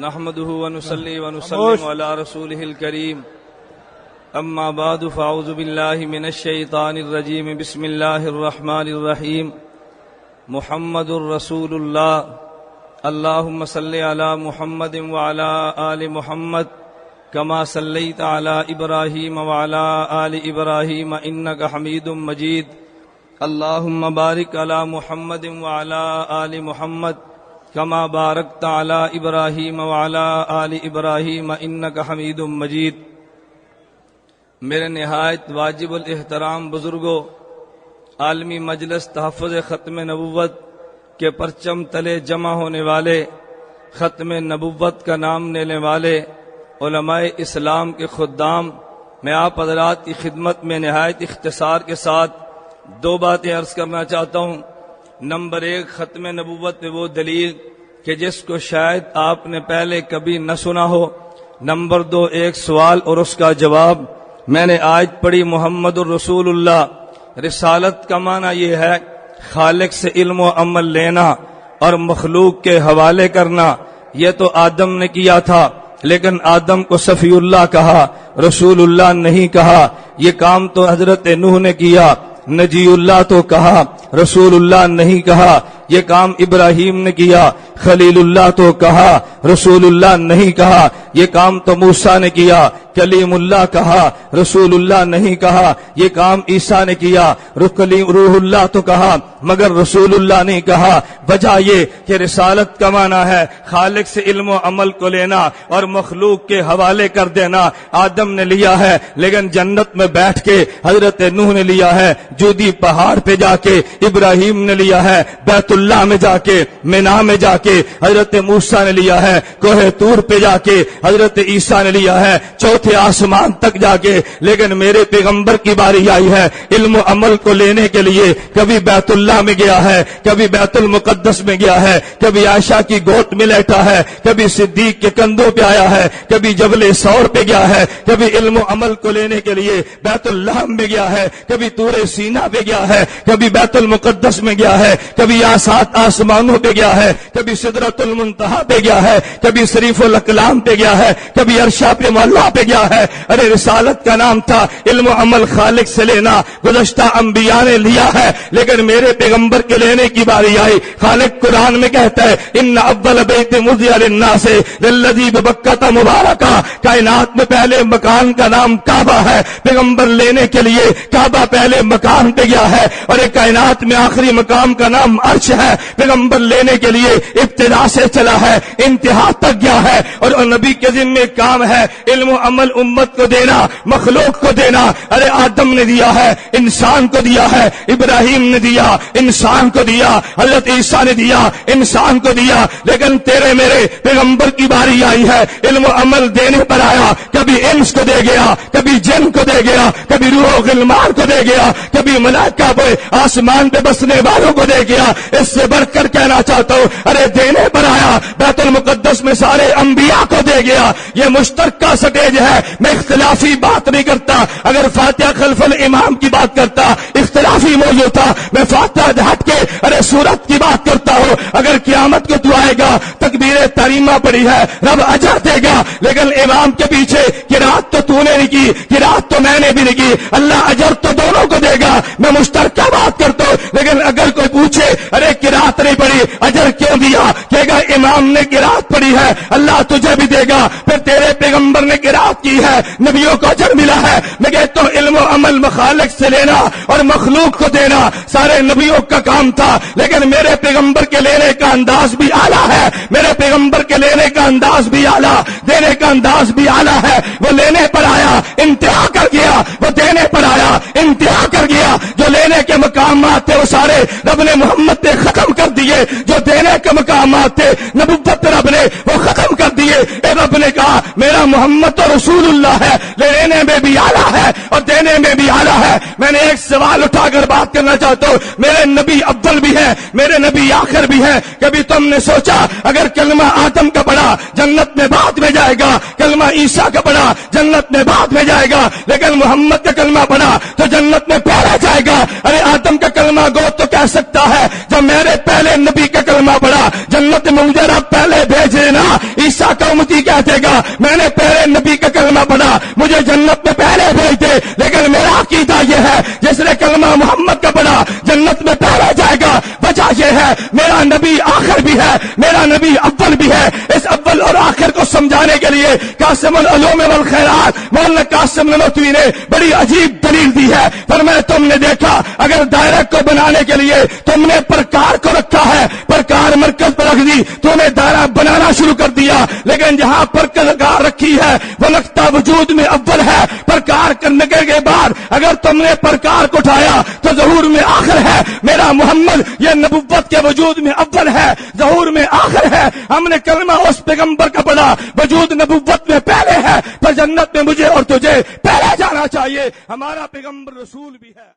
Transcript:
نحمده ونصلي ونسلم على رسوله الكريم اما بعد فاعوذ بالله من الشيطان الرجيم بسم الله الرحمن الرحيم محمد رسول الله اللهم صل على محمد وعلى آل محمد كما صليت على إبراهيم وعلى آل إبراهيم إنك حميد مجيد اللهم بارك على محمد وعلى آل محمد كما باركت على إبراهيم وعلى آل إبراهيم إنك حميد مجيد۔ میرے نہایت واجب الاحترام بزرگوں، عالمی مجلس تحفظ ختم نبوت کے پرچم تلے جمع ہونے والے، ختم نبوت کا نام لینے والے علماء اسلام کے خدام، میں آپ حضرات کی خدمت میں نہایت اختصار کے ساتھ دو باتیں عرض کرنا چاہتا ہوں۔ نمبر ایک، ختم نبوت میں وہ دلیل کہ جس کو شاید آپ نے پہلے کبھی نہ سنا ہو۔ نمبر دو، ایک سوال اور اس کا جواب۔ میں نے آیت پڑھی محمد الرسول اللہ، رسالت کا معنی یہ ہے خالق سے علم و عمل لینا اور مخلوق کے حوالے کرنا۔ یہ تو آدم نے کیا تھا، لیکن آدم کو صفی اللہ کہا، رسول اللہ نہیں کہا۔ یہ کام تو حضرت نوح نے کیا، نجی اللہ تو کہا، رسول اللہ نہیں کہا۔ یہ کام ابراہیم نے کیا، خلیل اللہ تو کہا، رسول اللہ نہیں کہا۔ یہ کام تو موسیٰ نے کیا، کلیم اللہ کہا، رسول اللہ نہیں کہا۔ یہ کام عیسیٰ نے کیا، روح اللہ تو کہا، مگر رسول اللہ نہیں کہا۔ وجہ یہ کہ رسالت کا معنی ہے خالق سے علم و عمل کو لینا اور مخلوق کے حوالے کر دینا۔ آدم نے لیا ہے، لیکن جنت میں بیٹھ کے حضرت نوح نے لیا ہے، جودی پہاڑ پہ جا کے ابراہیم نے لیا ہے، بیت اللہ میں جا کے، مینا میں جا کے حضرت موسیٰ نے لیا ہے، کوہ طور پہ جا کے حضرت عیسیٰ نے لیا ہے، چوتھے آسمان تک جا کے۔ لیکن میرے پیغمبر کی باری آئی ہے علم و عمل کو لینے کے لیے۔ کبھی بیت اللہ میں گیا ہے، کبھی بیت المقدس میں گیا ہے، کبھی عائشہ کی گود میں لیٹا ہے، کبھی صدیق کے کندھوں پہ آیا ہے، کبھی جبل ثور پہ گیا ہے، کبھی علم و عمل کو لینے کے لیے بیت اللہ میں گیا ہے، کبھی طور سینا پہ گیا ہے، کبھی بیت المقدس میں گیا ہے، کبھی سات آسمانوں پہ گیا ہے، کبھی سدرۃ المنتہا پہ گیا ہے، کبھی شریف الاقلام پہ گیا ہے، کبھی عرشہ پہ مولا پہ گیا ہے۔ ارے رسالت کا نام تھا علم و عمل خالق سے لینا۔ گزشتہ انبیاء نے لیا ہے، لیکن میرے پیغمبر کے لینے کی باری آئی۔ خالق قرآن میں کہتا ہے ان اول بیت وضع للناس للذی ببکۃ مبارکہ، کائنات میں پہلے مکان کا نام کعبہ ہے۔ پیغمبر لینے کے لیے کعبہ پہلے مکان پہ گیا ہے، اور ایک کائنات میں آخری مقام کا نام عرش ہے۔ پیغمبر لینے کے لیے ابتدا سے چلا ہے، انتہا تک گیا ہے، اور نبی کے ذمہ کام ہے علم و عمل امت کو دینا، مخلوق کو دینا۔ ارے آدم نے دیا ہے، انسان کو دیا ہے، ابراہیم نے دیا، انسان کو دیا، حضرت عیسیٰ نے دیا، انسان کو دیا۔ لیکن تیرے میرے پیغمبر کی باری آئی ہے، علم و عمل دینے پر آیا۔ کبھی انس کو دے گیا، کبھی جن کو دے گیا، کبھی روح و غلمان کو دے گیا، کبھی ملائکہ پہ آسمان پہ بسنے والوں کو دے گیا۔ اس سے بڑھ کر کہنا چاہتا ہوں، ارے دینے پر آیا، بیت المقدس میں سارے انبیاء کو دے گیا۔ یہ مشترکہ سٹیج ہے، میں اختلافی بات نہیں کرتا۔ اگر فاتحہ خلف الامام کی بات کرتا اختلافی موضوع تھا، میں فاتحہ ہٹ کے ارے سورت کی بات کرتا ہوں۔ اگر قیامت کو تو آئے گا، تکبیر تحریمہ پڑی ہے، رب اجر دے گا، لیکن امام کے پیچھے قرات تو نے نہیں کی، قرات تو میں نے بھی نہیں کی، اللہ اجر تو دونوں کو دے گا۔ میں مشترکہ بات کرتا ہوں، لیکن اگر کوئی پوچھے ارے قرات نہیں پڑی، اجر کیوں دیا؟ کہے گا امام نے قرات پڑھی ہے، اللہ تجھے بھی دے گا۔ پھر تیرے پیغمبر نے قرات کی ہے، نبیوں کو اجر ملا ہے۔ میں کہتا ہوں علم و عمل مخالق سے لینا اور مخلوق کو دینا سارے نبیوں کا کام تھا، لیکن میرے پیغمبر کے لینے کا انداز بھی اعلیٰ ہے، میرے پیغمبر کے لینے کا انداز بھی اعلیٰ، دینے کا انداز بھی اعلیٰ ہے۔ وہ لینے پر آیا، انتہا کر گیا، وہ دینے پر آیا، انتہا کر گیا۔ جو لینے کے مقامات تھے وہ سارے رب نے محمد نے ختم کر دیے، جو دینے کے مقامات تھے نبوت رب نے وہ ختم کر دیے۔ اے رب نے کہا میرا محمد تو رسول اللہ ہے، لینے میں بھی اعلیٰ ہے اور دینے میں بھی اعلیٰ ہے۔ میں نے ایک سوال اٹھا کر بات کرنا چاہتا ہوں، میرے نبی افضل بھی ہیں، میرے نبی آخر بھی ہیں۔ کبھی تم نے سوچا اگر کلمہ آدم کا پڑھا جنت میں بعد میں جائے گا، کلمہ عیسیٰ کا پڑھا جنت میں بعد میں جائے گا، لیکن محمد کا کلمہ پڑھا تو جنت میں پہلے جائے گا؟ ارے آدم کا کلمہ گو تو کہہ سکتا ہے جب میرے پہلے نبی کا کلمہ پڑھا جنت میں مجھے رب پہلے بھیج دینا، عیسیٰ کا امتی کیا دے گا میں نے پہلے نبی کا کلمہ پڑھا مجھے جنت میں پہلے بھیج دے، لیکن میرا عقیدہ یہ ہے جس نے کلمہ محمد کا پڑھا جنت میں پہلے جائے گا۔ وجہ یہ ہے میرا نبی آخر بھی ہے، میرا نبی اول بھی ہے۔ اس اول اور آخر کو سمجھانے کے لیے قاسم العلوم والخیرات مولانا قاسم نانوتوی نے بڑی عجیب دلیل دی ہے۔ فرمایا تم نے دیکھا اگر دائرہ کو بنانے کے لیے تم نے پرکار کو رکھا ہے، پرکار مرکز پر رکھ دی، تو نے دائرہ بنانا شروع کر دیا، لیکن جہاں پرکار رکھی ہے وہ نقطہ وجود میں اول ہے۔ پرکار کرنے کے بعد اگر تم نے پرکار کو اٹھایا تو ظہور میں آخر ہے۔ میرا محمد یہ نبوت کے وجود میں اول ہے، ظہور میں آخر ہے۔ ہم نے کلمہ اس پیغمبر کا پڑھا وجود نبوت میں پہلے ہے، پر جنت میں مجھے اور تجھے پہلے جانا چاہیے۔ ہمارا پیغمبر رسول بھی ہے۔